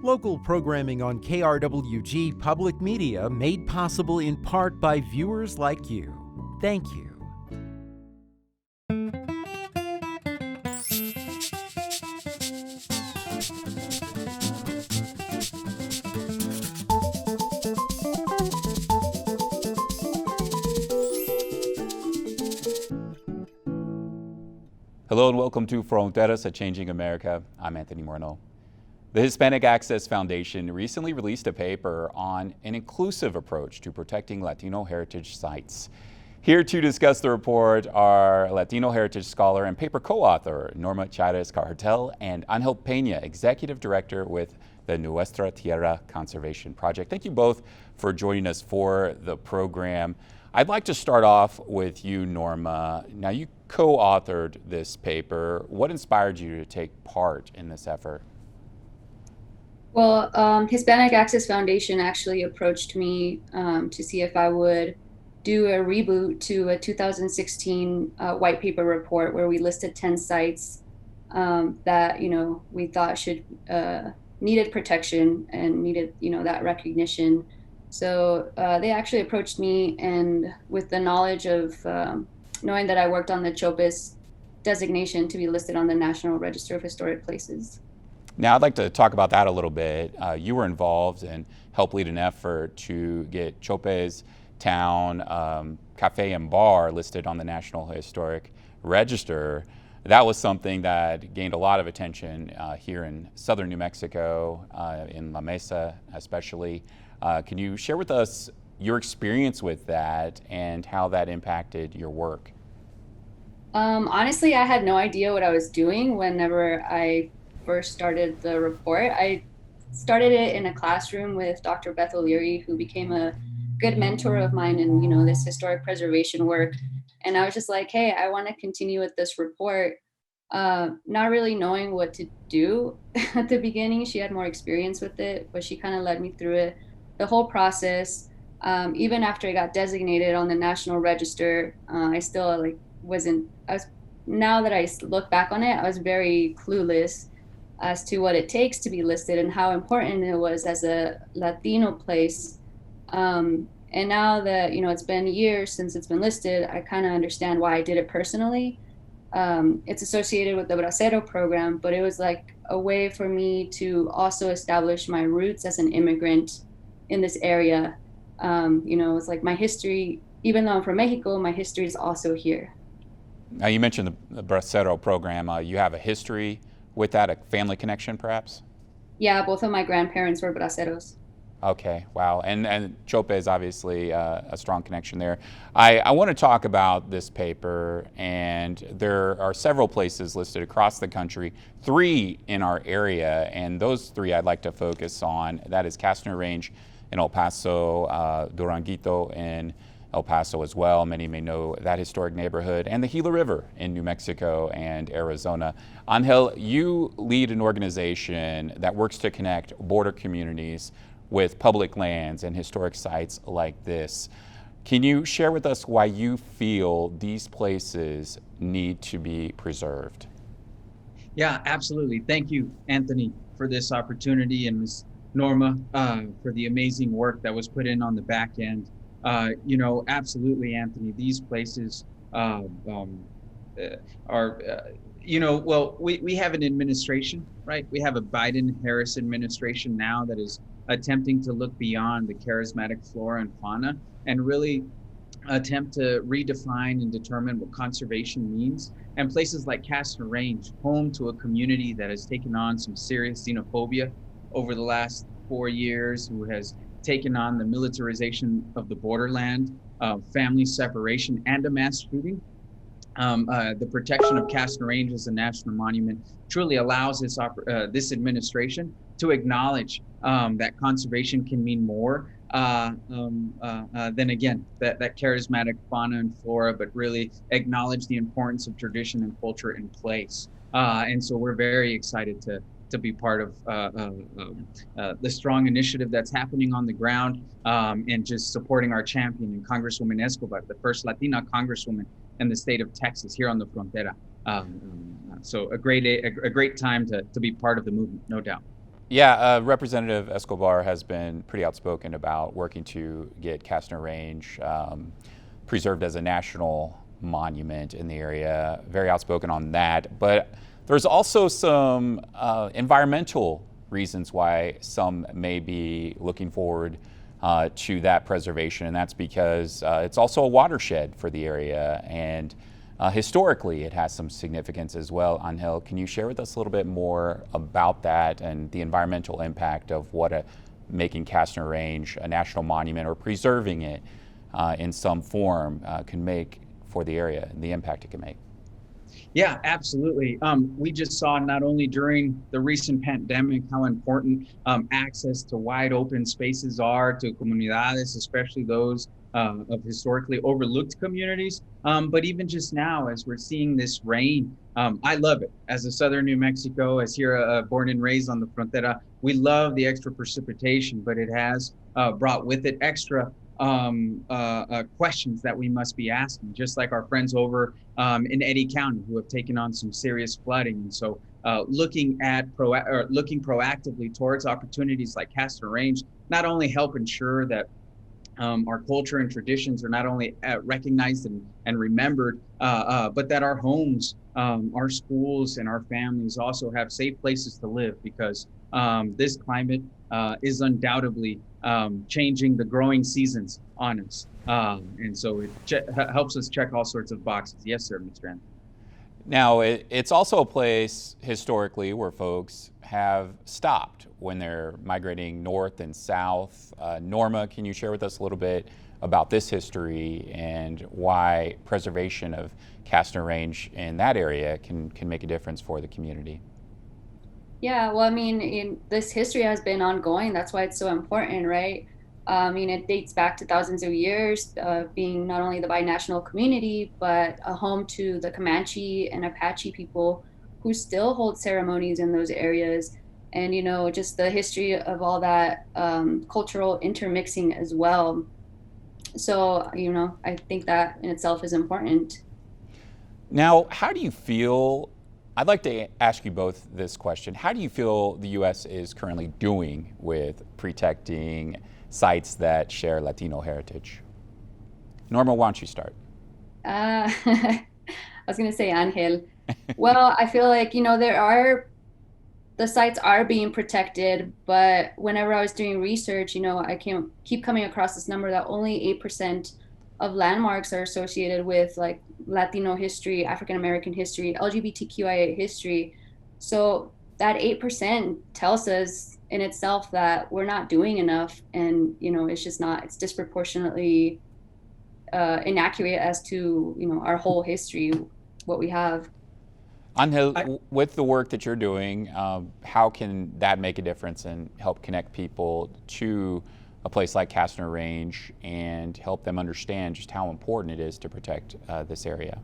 Local programming on KRWG Public Media made possible in part by viewers like you. Thank you. Hello and welcome to Fronteras, a Changing America. I'm Anthony Moreno. The Hispanic Access Foundation recently released a paper on an inclusive approach to protecting Latino heritage sites. Here to discuss the report are Latino Heritage Scholar and paper co-author Norma Chairez-Hartell and Ángel Peña, Executive Director with the Nuestra Tierra Conservation Project. Thank you both for joining us for the program. I'd like to start off with you, Norma. Now, you co-authored this paper. What inspired you to take part in this effort? Well, Hispanic Access Foundation actually approached me to see if I would do a reboot to a 2016 white paper report where we listed 10 sites that we thought should needed protection and needed that recognition. So they actually approached me, and with the knowledge of knowing that I worked on the Chopes designation to be listed on the National Register of Historic Places. Now, I'd like to talk about that a little bit. You were involved and helped lead an effort to get Chopes Town Cafe and Bar listed on the National Historic Register. That was something that gained a lot of attention here in southern New Mexico, in La Mesa especially. Can you share with us your experience with that and how that impacted your work? Honestly, I had no idea what I was doing whenever I first started the report. I started it in a classroom with Dr. Beth O'Leary, who became a good mentor of mine in this historic preservation work. And I was just like, hey, I want to continue with this report. Not really knowing what to do at the beginning. She had more experience with it, but she kind of led me through it. The whole process, even after I got designated on the National Register, I still now that I look back on it, I was very clueless as to what it takes to be listed and how important it was as a Latino place. And now that, it's been years since it's been listed, I kind of understand why I did it personally. It's associated with the Bracero program, but it was like a way for me to also establish my roots as an immigrant in this area. It's like my history, even though I'm from Mexico, my history is also here. Now, you mentioned the Bracero program. You have a history with that, a family connection perhaps? Yeah, both of my grandparents were braceros. Okay, wow. And Chopes, obviously, a strong connection there. I want to talk about this paper, and there are several places listed across the country, 3 in our area, and those 3 I'd like to focus on. That is Castner Range in El Paso, Duran Guito in El Paso as well. Many may know that historic neighborhood, and the Gila River in New Mexico and Arizona. Ángel, you lead an organization that works to connect border communities with public lands and historic sites like this. Can you share with us why you feel these places need to be preserved? Yeah, absolutely. Thank you, Anthony, for this opportunity, and Ms. Norma for the amazing work that was put in on the back end. Absolutely, Anthony, these places are, we have an administration, right? We have a Biden-Harris administration now that is attempting to look beyond the charismatic flora and fauna and really attempt to redefine and determine what conservation means. And places like Castner Range, home to a community that has taken on some serious xenophobia over the last 4 years, who has taken on the militarization of the borderland, family separation, and a mass shooting. The protection of Castner Range as a national monument truly allows this administration to acknowledge that conservation can mean more than, again, that charismatic fauna and flora, but really acknowledge the importance of tradition and culture in place. And so we're very excited to be part of the strong initiative that's happening on the ground, and just supporting our champion and Congresswoman Escobar, the first Latina Congresswoman in the state of Texas here on the Frontera. So a great time to be part of the movement, no doubt. Yeah, Representative Escobar has been pretty outspoken about working to get Castner Range preserved as a national monument in the area. Very outspoken on that. But there's also some environmental reasons why some may be looking forward to that preservation, and that's because it's also a watershed for the area, and historically it has some significance as well. Ángel, can you share with us a little bit more about that and the environmental impact of what making Castner Range a national monument or preserving it in some form can make for the area and the impact it can make? Yeah, absolutely. We just saw not only during the recent pandemic how important access to wide open spaces are to comunidades, especially those of historically overlooked communities, but even just now as we're seeing this rain, I love it. As a Southern New Mexico, as here born and raised on the Frontera, we love the extra precipitation, but it has brought with it extra questions that we must be asking, just like our friends over in Eddy County who have taken on some serious flooding. And so looking proactively towards opportunities like Castner Range not only help ensure that our culture and traditions are not only recognized and remembered, but that our homes, our schools, and our families also have safe places to live, because this climate is undoubtedly changing the growing seasons on us. And so it helps us check all sorts of boxes. Yes, sir, Mr. Ángel. Now, it's also a place historically where folks have stopped when they're migrating north and south. Norma, can you share with us a little bit about this history and why preservation of Castner Range in that area can make a difference for the community? Yeah, well, I mean, this history has been ongoing. That's why it's so important, right? I mean, it dates back to thousands of years, being not only the binational community, but a home to the Comanche and Apache people who still hold ceremonies in those areas. And, just the history of all that cultural intermixing as well. So, I think that in itself is important. Now, how do you feel? I'd like to ask you both this question. How do you feel the U.S. is currently doing with protecting sites that share Latino heritage? Norma, why don't you start? I was going to say Ángel. Well, I feel like, the sites are being protected, but whenever I was doing research, I can't keep coming across this number that only 8% of landmarks are associated with like Latino history, African American history, LGBTQIA history. So that 8% tells us in itself that we're not doing enough, and it's just not. It's disproportionately inaccurate as to our whole history, what we have. Ángel, with the work that you're doing, how can that make a difference and help connect people to a place like Castner Range and help them understand just how important it is to protect this area?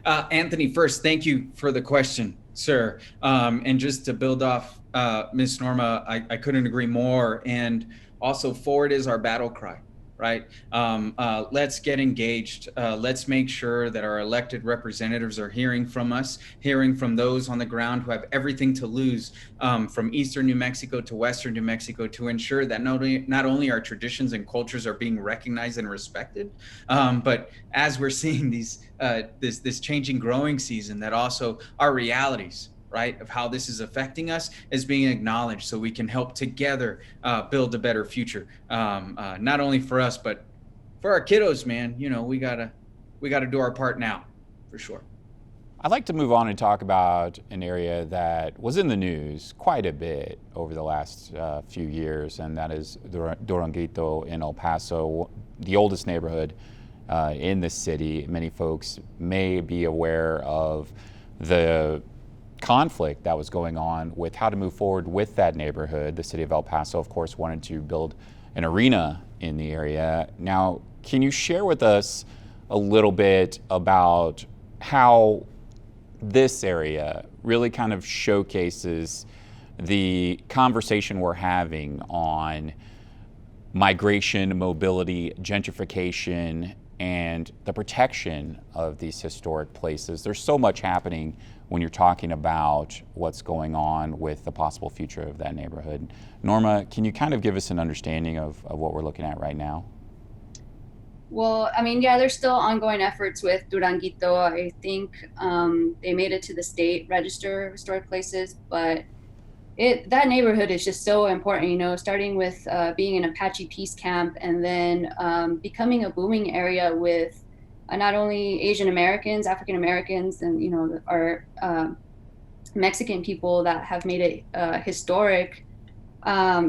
Anthony, first, thank you for the question, sir. And just to build off Ms. Norma, I couldn't agree more. And also, forward is our battle cry, right? Let's get engaged. Let's make sure that our elected representatives are hearing from us, hearing from those on the ground who have everything to lose, from Eastern New Mexico to Western New Mexico, to ensure that not only our traditions and cultures are being recognized and respected, but as we're seeing this changing growing season, that also our realities, right, of how this is affecting us is being acknowledged, so we can help together build a better future, not only for us but for our kiddos. Man, we gotta do our part now, for sure. I'd like to move on and talk about an area that was in the news quite a bit over the last few years, and that is Duran Guito in El Paso, the oldest neighborhood in the city. Many folks may be aware of the conflict that was going on with how to move forward with that neighborhood. The city of El Paso, of course, wanted to build an arena in the area. Now, can you share with us a little bit about how this area really kind of showcases the conversation we're having on migration, mobility, gentrification, and the protection of these historic places? There's so much happening when you're talking about what's going on with the possible future of that neighborhood. Norma, can you kind of give us an understanding of what we're looking at right now? Well, I mean, yeah, there's still ongoing efforts with Duran Guito. I think they made it to the state register of historic places, but that neighborhood is just so important, you know, starting with being an Apache peace camp and then becoming a booming area with not only Asian Americans, African Americans, and, you know, our Mexican people that have made it historic.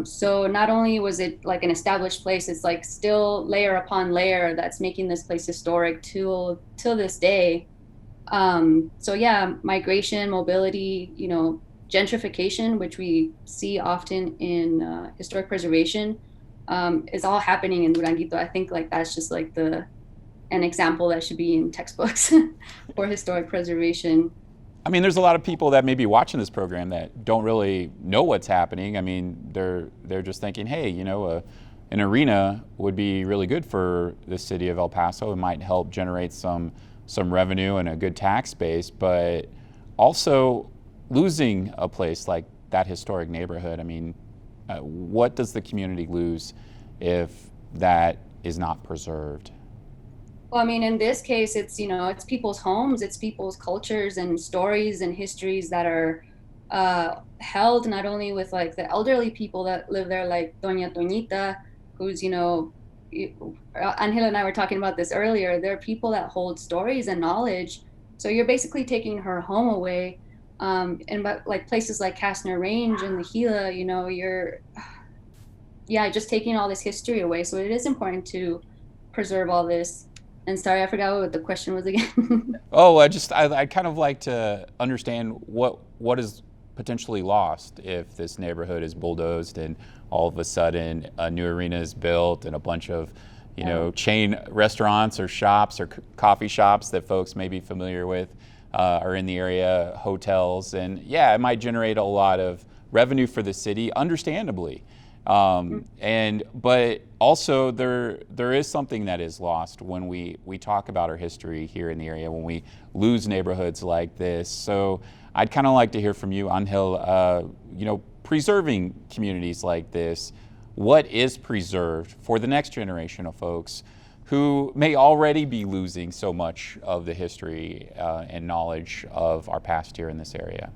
So not only was it like an established place, it's like still layer upon layer that's making this place historic till this day. So yeah, migration, mobility, you know, gentrification, which we see often in historic preservation, is all happening in Duran Guito. I think like that's just like an example that should be in textbooks for historic preservation. I mean, there's a lot of people that may be watching this program that don't really know what's happening. I mean, they're just thinking, hey, you know, an arena would be really good for the city of El Paso. It might help generate some revenue and a good tax base, but also losing a place like that historic neighborhood. I mean, what does the community lose if that is not preserved? Well, I mean, in this case, it's, you know, it's people's homes, it's people's cultures and stories and histories that are held not only with like the elderly people that live there, like Doña Toñita, who's, you know, Ángel and I were talking about this earlier. There are people that hold stories and knowledge. So you're basically taking her home away. And but like places like Castner Range and the Gila, you know, just taking all this history away. So it is important to preserve all this. And sorry, I forgot what the question was again. Oh, I kind of like to understand what is potentially lost if this neighborhood is bulldozed and all of a sudden a new arena is built and a bunch of, you know, chain restaurants or shops or coffee shops that folks may be familiar with are in the area, hotels, and yeah, it might generate a lot of revenue for the city, understandably. But also there is something that is lost when we talk about our history here in the area, when we lose neighborhoods like this. So I'd kind of like to hear from you, Ángel, you know, preserving communities like this, what is preserved for the next generation of folks who may already be losing so much of the history and knowledge of our past here in this area?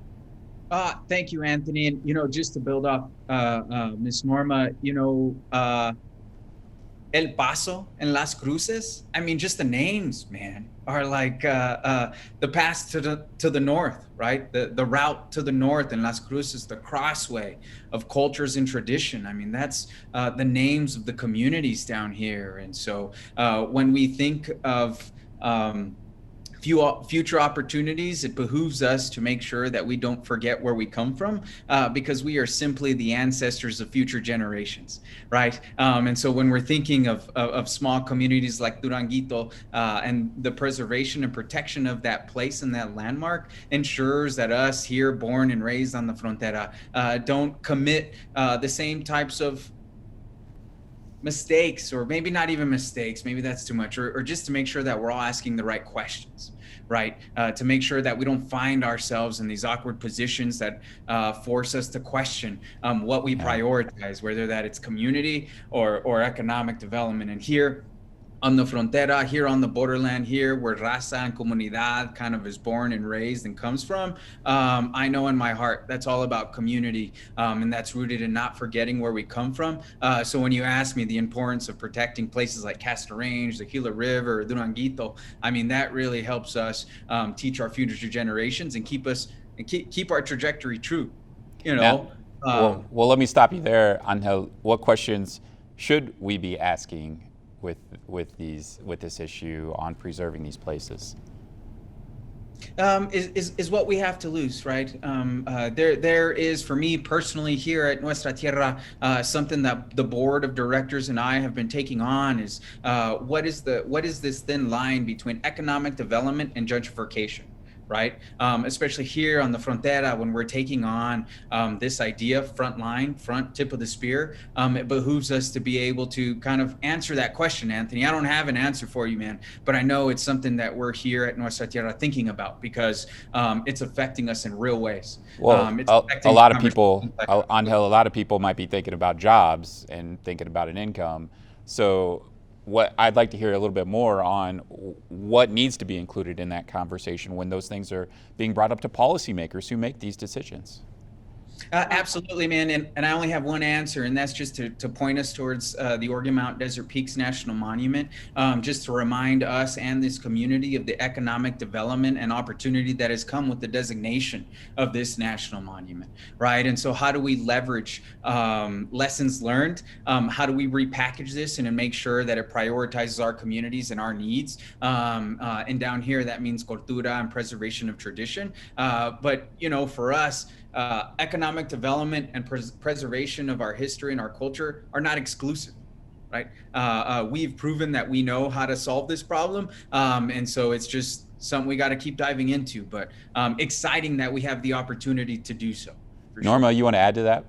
Thank you, Anthony. And, you know, just to build up Ms. Norma, you know, El Paso and Las Cruces, I mean, just the names, man, are like the path to the north, right? The route to the north in Las Cruces, the crossway of cultures and tradition. I mean, that's the names of the communities down here. And so when we think of future opportunities, it behooves us to make sure that we don't forget where we come from, because we are simply the ancestors of future generations, right? And so when we're thinking of small communities like Duran Guito, and the preservation and protection of that place and that landmark ensures that us here, born and raised on the Frontera, don't commit the same types of mistakes, or maybe not even mistakes, maybe that's too much, or just to make sure that we're all asking the right questions, right? To make sure that we don't find ourselves in these awkward positions that force us to question what we prioritize, whether that it's community or economic development. And here on the Frontera, here on the borderland, here where raza and comunidad kind of is born and raised and comes from, I know in my heart that's all about community, and that's rooted in not forgetting where we come from. So when you ask me the importance of protecting places like Castner Range, the Gila River, or Duran Guito, I mean, that really helps us teach our future generations and keep our trajectory true, you know. Well, let me stop you there, Ángel. What questions should we be asking with this issue on preserving these places? Is what we have to lose, right? There is, for me personally, here at Nuestra Tierra, something that the board of directors and I have been taking on is what is this thin line between economic development and gentrification, right? Especially here on the Frontera, when we're taking on this idea, front tip of the spear, it behooves us to be able to kind of answer that question, Anthony. I don't have an answer for you, man, but I know it's something that we're here at Nuestra Tierra thinking about, because it's affecting us in real ways. Well, It's a affecting lot of conversations people, like ours. Angel, a lot of people might be thinking about jobs and thinking about an income. So what I'd like to hear a little bit more on what needs to be included in that conversation when those things are being brought up to policymakers who make these decisions. Absolutely, man. And I only have one answer, and that's just to point us towards the Organ Mount Desert Peaks National Monument, just to remind us and this community of the economic development and opportunity that has come with the designation of this national monument, right? And so how do we leverage lessons learned? How do we repackage this and make sure that it prioritizes our communities and our needs? And down here, that means cultura and preservation of tradition. But, you know, for us, economic development and preservation of our history and our culture are not exclusive, right? We've proven that we know how to solve this problem. And so it's just something we got to keep diving into, but exciting that we have the opportunity to do so. Norma, you want to add to that?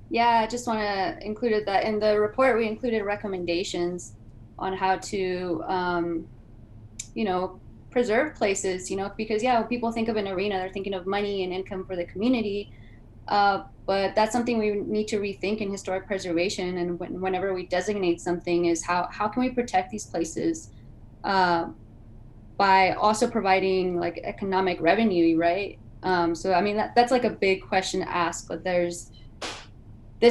Yeah, I just want to include that in the report. We included recommendations on how to, preserve places, because when people think of an arena, they're thinking of money and income for the community. But that's something we need to rethink in historic preservation. And whenever we designate something, is how can we protect these places by also providing like economic revenue, right? So I mean that's like a big question to ask, but this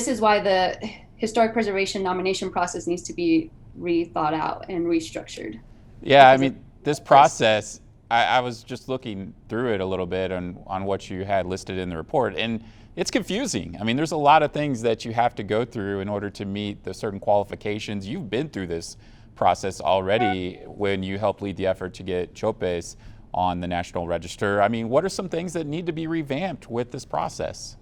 is why the historic preservation nomination process needs to be rethought out and restructured. Yeah, I mean, this process, I was just looking through it a little bit on what you had listed in the report, and it's confusing. I mean, there's a lot of things that you have to go through in order to meet the certain qualifications. You've been through this process already when you helped lead the effort to get Chopes on the National Register. I mean, what are some things that need to be revamped with this process?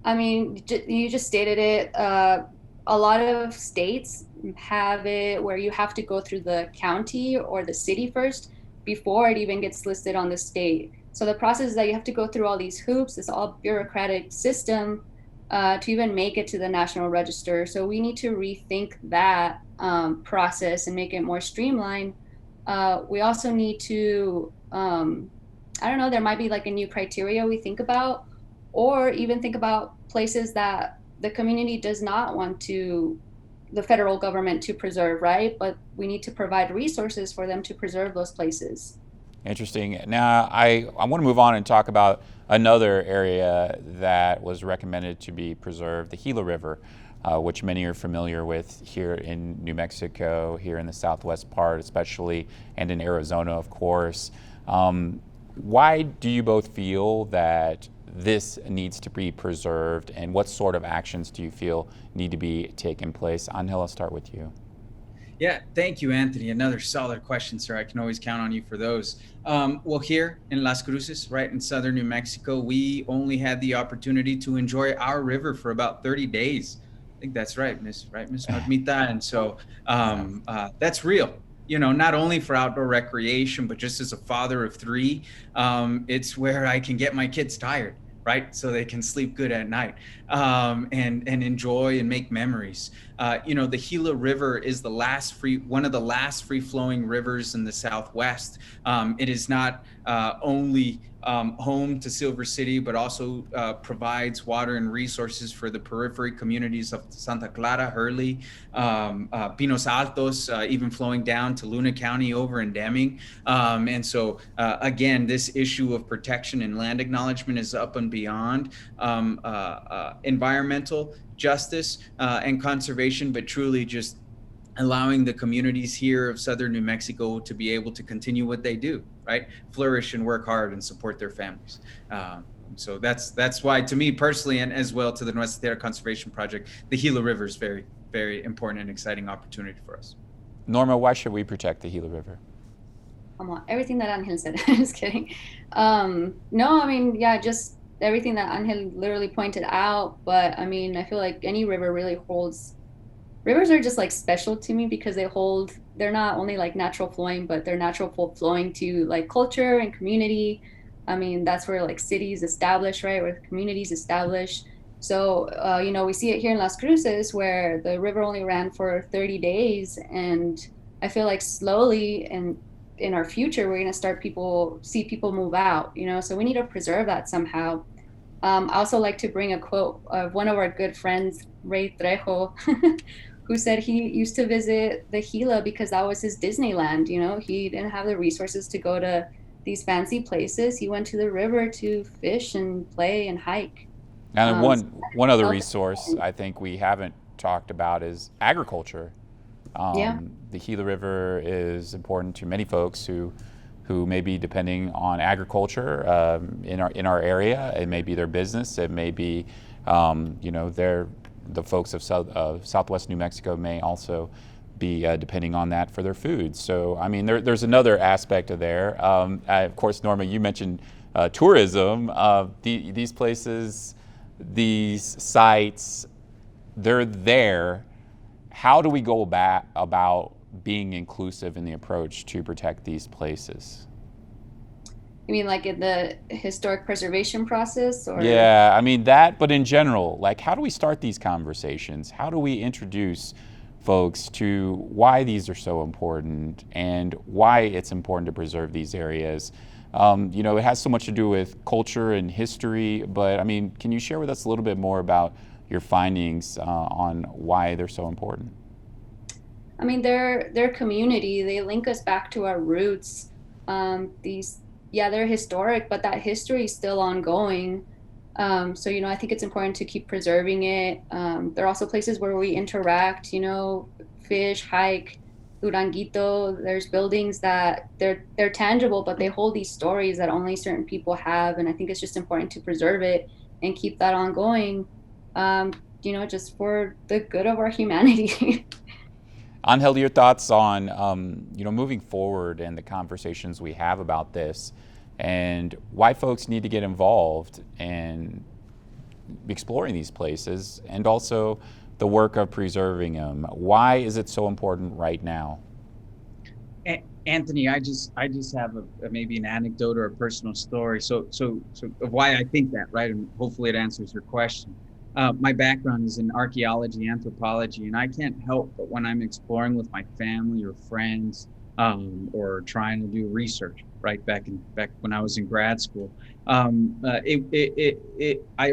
I mean, you just stated it. A lot of states have it where you have to go through the county or the city first before it even gets listed on the state. So the process is that you have to go through all these hoops, this all bureaucratic system to even make it to the National Register. So we need to rethink that process and make it more streamlined. We also need to, there might be like a new criteria we think about, or even think about places that the community does not want the federal government to preserve, right? But we need to provide resources for them to preserve those places. Interesting. Now, I want to move on and talk about another area that was recommended to be preserved, the Gila River, which many are familiar with here in New Mexico, here in the southwest part especially, and in Arizona, of course. Why do you both feel that this needs to be preserved, and what sort of actions do you feel need to be taken place? Ángel, I'll start with you. Yeah, thank you, Anthony. Another solid question, sir. I can always count on you for those. Well, here in Las Cruces, right in southern New Mexico, we only had the opportunity to enjoy our river for about 30 days. I think that's right, Miss Normita. And so that's real. Not only for outdoor recreation, but just as a father of three, it's where I can get my kids tired, right? So they can sleep good at night and enjoy and make memories. The Gila River is one of the last free-flowing rivers in the Southwest. It is not only home to Silver City, but also provides water and resources for the periphery communities of Santa Clara, Hurley, Pinos Altos, even flowing down to Luna County over in Deming. And so, again, this issue of protection and land acknowledgement is up and beyond environmental justice and conservation, but truly just allowing the communities here of southern New Mexico to be able to continue what they do, right? Flourish and work hard and support their families. So that's why, to me personally, and as well to the Nuestra Tierra Conservation Project, the Gila River is very, very important and exciting opportunity for us. Norma, why should we protect the Gila River? Everything that Ángel said. I'm just kidding. No, I mean, yeah, just everything that Ángel literally pointed out. But I mean, I feel like any river really holds rivers are just like special to me because they're not only like natural flowing, but they're natural flowing to like culture and community. I mean, that's where like cities establish, right? Where communities establish. So, we see it here in Las Cruces where the river only ran for 30 days. And I feel like slowly and in our future, we're going to see people move out, so we need to preserve that somehow. I also like to bring a quote of one of our good friends, Ray Trejo, who said he used to visit the Gila because that was his Disneyland. He didn't have the resources to go to these fancy places. He went to the river to fish and play and hike. And one other resource I think we haven't talked about is agriculture. Yeah. The Gila River is important to many folks who may be depending on agriculture in our area. It may be their business. It may be, the folks of Southwest New Mexico may also be depending on that for their food. So, I mean, there's another aspect of there. Of course, Norma, you mentioned tourism. These places, these sites, they're there. How do we go about being inclusive in the approach to protect these places? You mean like in the historic preservation process? Or? Yeah, I mean that, but in general, like how do we start these conversations? How do we introduce folks to why these are so important and why it's important to preserve these areas? It has so much to do with culture and history, but I mean, can you share with us a little bit more about your findings on why they're so important? I mean, their community, they link us back to our roots. They're historic, but that history is still ongoing. So, I think it's important to keep preserving it. There are also places where we interact, fish, hike, Duran Guito. There's buildings that they're tangible, but they hold these stories that only certain people have. And I think it's just important to preserve it and keep that ongoing, just for the good of our humanity. Ángel, your thoughts on moving forward and the conversations we have about this and why folks need to get involved in exploring these places and also the work of preserving them. Why is it so important right now? Anthony, I just have maybe an anecdote or a personal story. So of why I think that, right? And hopefully it answers your question. My background is in archaeology, anthropology, and I can't help but when I'm exploring with my family or friends, or trying to do research, right? Back when I was in grad school, I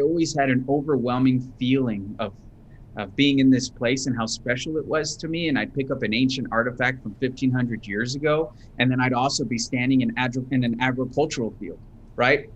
always had an overwhelming feeling of being in this place and how special it was to me. And I'd pick up an ancient artifact from 1500 years ago, and then I'd also be standing in an agricultural field, right?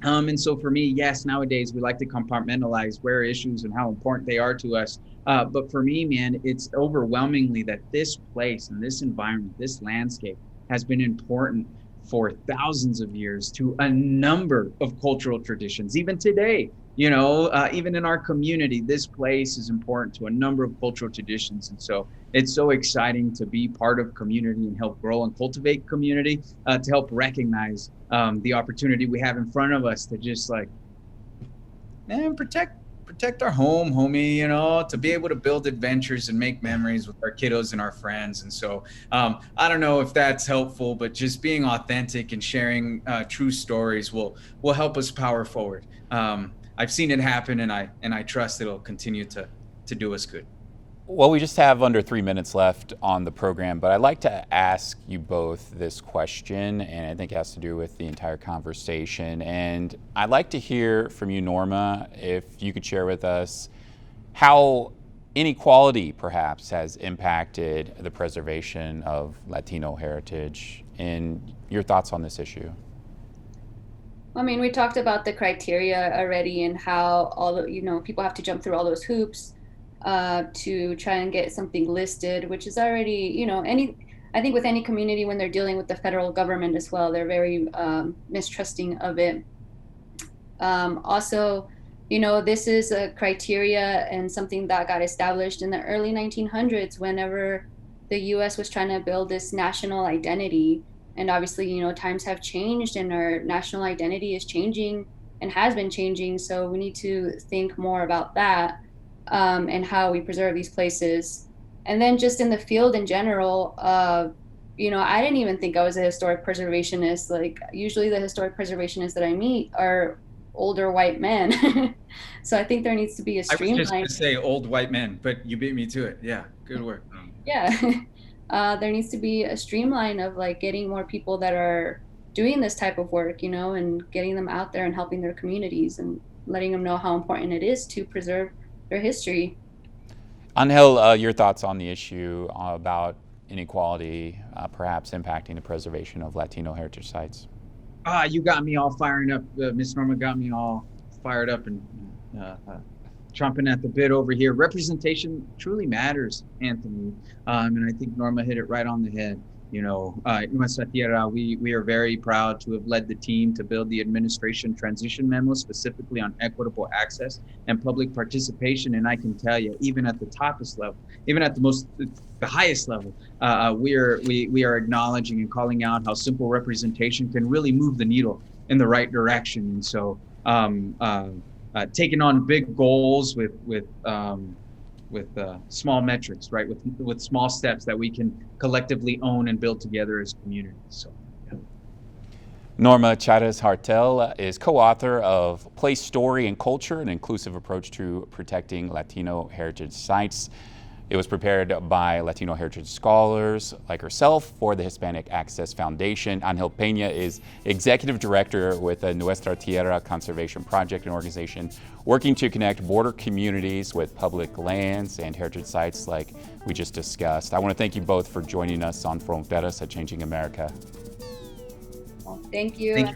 And so for me, yes, nowadays we like to compartmentalize rare issues and how important they are to us. But for me, man, it's overwhelmingly that this place and this environment, this landscape has been important for thousands of years to a number of cultural traditions. Even today, even in our community, this place is important to a number of cultural traditions. And so it's so exciting to be part of community and help grow and cultivate community, to help recognize the opportunity we have in front of us to just protect our home, homie, to be able to build adventures and make memories with our kiddos and our friends. And so I don't know if that's helpful, but just being authentic and sharing true stories will help us power forward. I've seen it happen, and I trust it'll continue to do us good. Well, we just have under 3 minutes left on the program, but I'd like to ask you both this question, and I think it has to do with the entire conversation. And I'd like to hear from you, Norma, if you could share with us how inequality perhaps has impacted the preservation of Latino heritage and your thoughts on this issue. I mean, we talked about the criteria already and how people have to jump through all those hoops to try and get something listed, which is already, I think with any community when they're dealing with the federal government as well, they're very mistrusting of it. Also, this is a criteria and something that got established in the early 1900s whenever the U.S. was trying to build this national identity. And obviously, times have changed and our national identity is changing and has been changing. So we need to think more about that and how we preserve these places. And then just in the field in general, you know, I didn't even think I was a historic preservationist. Like usually the historic preservationists that I meet are older white men. So I think there needs to be a I was just streamline. going to say old white men, but you beat me to it. Yeah, good work. Yeah. There needs to be a streamline of like getting more people that are doing this type of work, you know, and getting them out there and helping their communities and letting them know how important it is to preserve their history. Ángel, your thoughts on the issue about inequality perhaps impacting the preservation of Latino heritage sites? You got me all firing up. Miss Norma got me all fired up and chomping at the bit over here. Representation truly matters, Anthony. And I think Norma hit it right on the head. You know, Nuestra Tierra, we are very proud to have led the team to build the administration transition memo specifically on equitable access and public participation. And I can tell you, even at the toppest level, even at the highest level, we are acknowledging and calling out how simple representation can really move the needle in the right direction. And so, taking on big goals with small metrics, right? With small steps that we can collectively own and build together as communities. So, yeah. Norma ChairezHartell is co-author of Place, Story, and Culture, an inclusive approach to protecting Latino heritage sites. It was prepared by Latino Heritage Scholars like herself for the Hispanic Access Foundation. Ángel Peña is Executive Director with the Nuestra Tierra Conservation Project, an organization working to connect border communities with public lands and heritage sites like we just discussed. I want to thank you both for joining us on Fronteras at Changing America. Well, thank you. Thank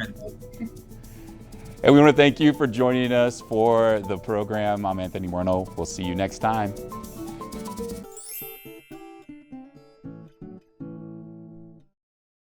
you. And we want to thank you for joining us for the program. I'm Anthony Moreno. We'll see you next time.